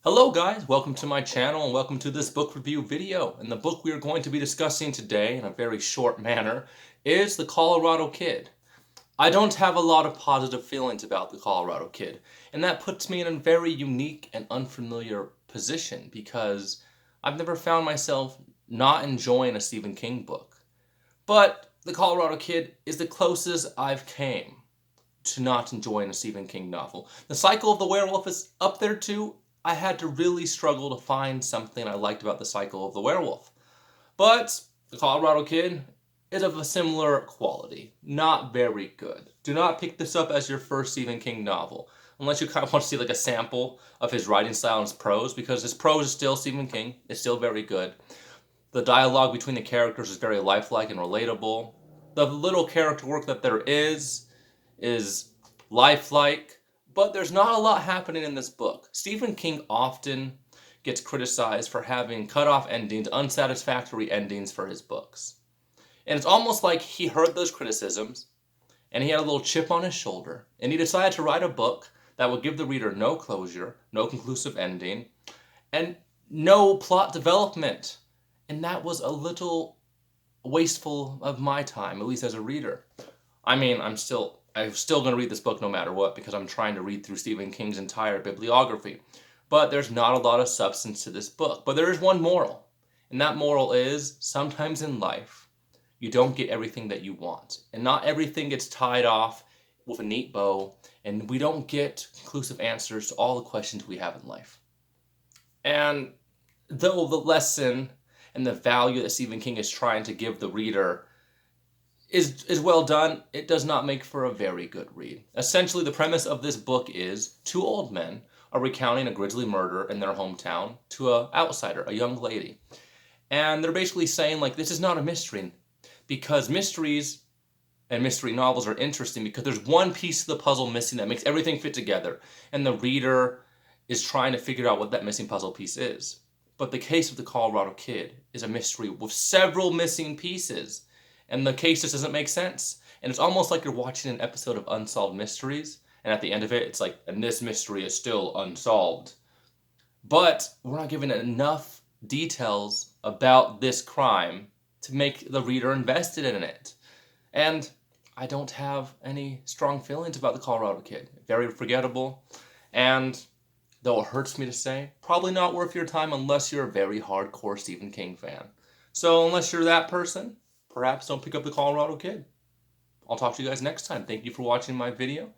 Hello guys, welcome to my channel and welcome to this book review video. And the book we are going to be discussing today in a very short manner is The Colorado Kid. I don't have a lot of positive feelings about The Colorado Kid, and that puts me in a very unique and unfamiliar position because I've never found myself not enjoying a Stephen King book. But The Colorado Kid is the closest I've came to not enjoying a Stephen King novel. The Cycle of the Werewolf is up there too. I had to really struggle to find something I liked about The Cycle of the Werewolf. But The Colorado Kid is of a similar quality. Not very good. Do not pick this up as your first Stephen King novel, unless you kind of want to see like a sample of his writing style and his prose, because his prose is still Stephen King. It's still very good. The dialogue between the characters is very lifelike and relatable. The little character work that there is lifelike, but there's not a lot happening in this book. Stephen King often gets criticized for having cut-off endings, unsatisfactory endings for his books. And it's almost like he heard those criticisms and he had a little chip on his shoulder and he decided to write a book that would give the reader no closure, no conclusive ending, and no plot development. And that was a little wasteful of my time, at least as a reader. I mean, I'm still going to read this book no matter what because I'm trying to read through Stephen King's entire bibliography. But there's not a lot of substance to this book. But there is one moral. And that moral is, sometimes in life, you don't get everything that you want. And not everything gets tied off with a neat bow. And we don't get conclusive answers to all the questions we have in life. And though the lesson and the value that Stephen King is trying to give the reader is well done, it does not make for a very good read. Essentially, the premise of this book is two old men are recounting a grisly murder in their hometown to an outsider, a young lady. And they're basically saying, like, this is not a mystery, because mysteries and mystery novels are interesting because there's one piece of the puzzle missing that makes everything fit together, and the reader is trying to figure out what that missing puzzle piece is. But the case of The Colorado Kid is a mystery with several missing pieces, and the case just doesn't make sense. And it's almost like you're watching an episode of Unsolved Mysteries, and at the end of it, it's like, and this mystery is still unsolved. But we're not given enough details about this crime to make the reader invested in it. And I don't have any strong feelings about The Colorado Kid. Very forgettable, and though it hurts me to say, probably not worth your time unless you're a very hardcore Stephen King fan. So unless you're that person, perhaps don't pick up The Colorado Kid. I'll talk to you guys next time. Thank you for watching my video.